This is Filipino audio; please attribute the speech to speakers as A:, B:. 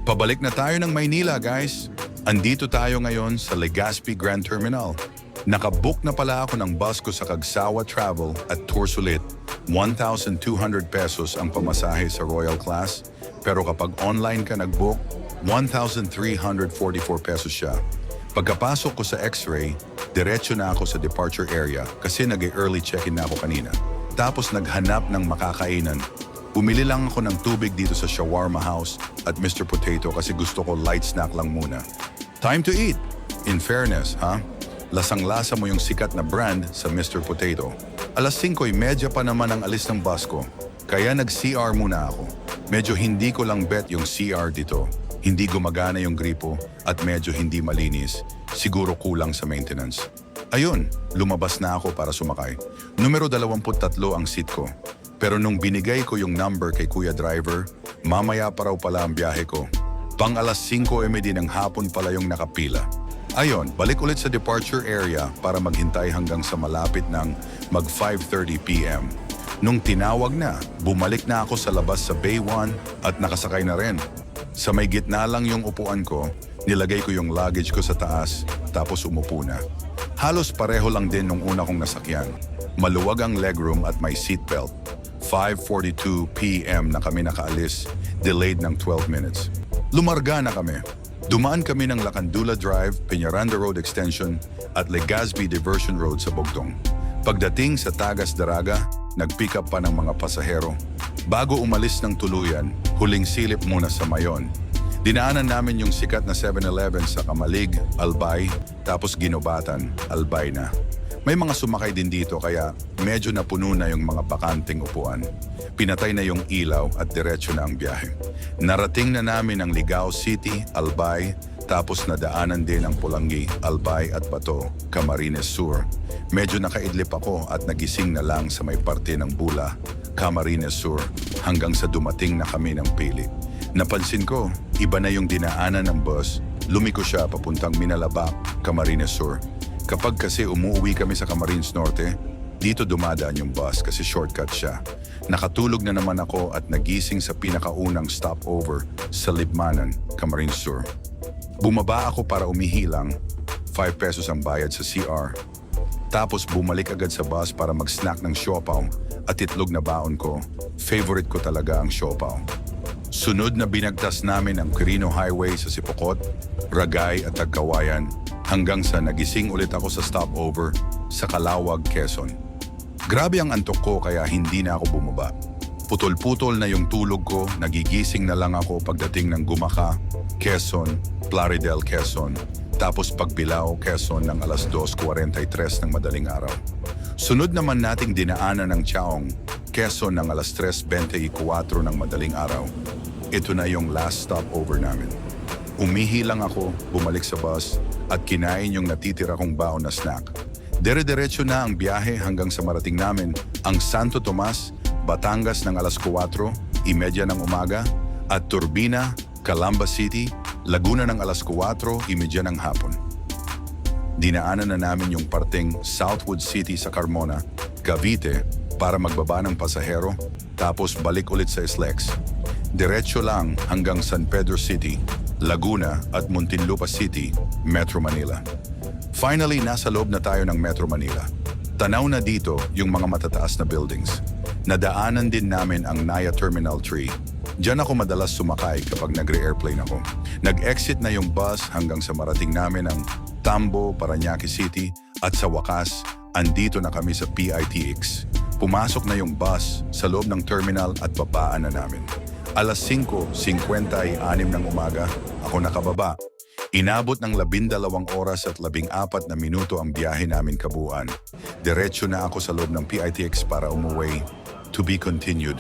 A: Pabalik na tayo ng Maynila, guys. Andito tayo ngayon sa Legazpi Grand Terminal. Nakabook na pala ako ng bus ko sa Kagsawa Travel at Tours ulit. 1,200 pesos ang pamasahe sa Royal Class. Pero kapag online ka nag-book, 1,344 pesos siya. Pagkapasok ko sa X-ray, diretso na ako sa departure area kasi nag-early check-in na ako kanina. Tapos naghanap ng makakainan. Bumili lang ako ng tubig dito sa Shawarma House at Mr. Potato kasi gusto ko light snack lang muna. Time to eat! In fairness, ha? Lasang-lasa mo yung sikat na brand sa Mr. Potato. 5:30 pa naman ang alis ng bus ko, kaya nag-CR muna ako. Medyo hindi ko lang bet yung CR dito. Hindi gumagana yung gripo at medyo hindi malinis. Siguro kulang sa maintenance. Ayun, lumabas na ako para sumakay. Numero 23 ang seat ko. Pero nung binigay ko yung number kay Kuya Driver, mamaya pa raw pala ang biyahe ko. Pang 5:30 ng hapon pala yung nakapila. Ayon, balik ulit sa departure area para maghintay hanggang sa malapit ng mag 5:30 p.m. Nung tinawag na, bumalik na ako sa labas sa Bay 1 at nakasakay na rin. Sa may gitna lang yung upuan ko, nilagay ko yung luggage ko sa taas, tapos umupo na. Halos pareho lang din nung una kong nasakyan. Maluwag ang legroom at may seatbelt. 5:42 p.m. na kami nakaalis, delayed ng 12 minutes. Lumarga na kami. Dumaan kami ng Lacandula Drive, Peñaranda Road Extension at Legazpi Diversion Road sa Bugtong. Pagdating sa Tagas Daraga, nag-pick up pa ng mga pasahero. Bago umalis ng tuluyan, huling silip muna sa Mayon. Dinaanan namin yung sikat na 7-Eleven sa Kamalig, Albay, tapos Ginobatan, Albay na. May mga sumakay din dito kaya medyo napuno na yung mga bakanting upuan. Pinatay na yung ilaw at diretso na ang biyahe. Narating na namin ang Ligao City, Albay, tapos nadaanan din ang Pulangi, Albay at Bato, Camarines Sur. Medyo nakaidlip ako at nagising na lang sa may parte ng Bula, Camarines Sur, hanggang sa dumating na kami ng Pili. Napansin ko, iba na yung dinaanan ng bus, lumiko siya papuntang Minalabak, Camarines Sur. Kapag kasi umuwi kami sa Camarines Norte, dito dumadaan yung bus kasi shortcut siya. Nakatulog na naman ako at nagising sa pinakaunang stopover sa Libmanan, Camarines Sur. Bumaba ako para umihilang, 5 pesos ang bayad sa CR. Tapos bumalik agad sa bus para mag-snack ng siopaw at itlog na baon ko. Favorite ko talaga ang siopaw. Sunod na binagtas namin ang Quirino Highway sa Sipokot, Ragay at Tagkawayan hanggang sa nagising ulit ako sa stopover sa Calawag, Quezon. Grabe ang antok ko kaya hindi na ako bumaba. Putol-putol na yung tulog ko, nagigising na lang ako pagdating ng Gumaka, Quezon, Plaridel, Quezon, tapos Pagbilao, Quezon ng 2:43 ng madaling araw. Sunod naman nating dinaanan ng Chaong, Quezon ng 3:24 ng madaling araw. Ito na yung last stopover namin. Umihi lang ako, bumalik sa bus, at kinain yung natitira kong baon na snack. Dire-diretso na ang biyahe hanggang sa marating namin ang Santo Tomas, Batangas ng 4:30 ng umaga at Turbina, Calamba City, Laguna ng 4:30 ng hapon. Dinaanan na namin yung parteng Southwood City sa Carmona, Cavite para magbaba ng pasahero tapos balik ulit sa SLEX. Diretso lang hanggang San Pedro City, Laguna at Muntinlupa City, Metro Manila. Finally, nasa loob na tayo ng Metro Manila. Tanaw na dito yung mga matataas na buildings. Nadaanan din namin ang Naya Terminal 3. Diyan ako madalas sumakay kapag nagre-airplane ako. Nag-exit na yung bus hanggang sa marating namin ang Tambo, Parañaque City at sa wakas, andito na kami sa PITX. Pumasok na yung bus sa loob ng terminal at babaan na namin. 5:56 ng umaga, ako nakababa. Inabot ng 12 oras at 14 na minuto ang biyahe namin kabuuan. Diretso na ako sa loob ng PITX para umuwi. To be continued.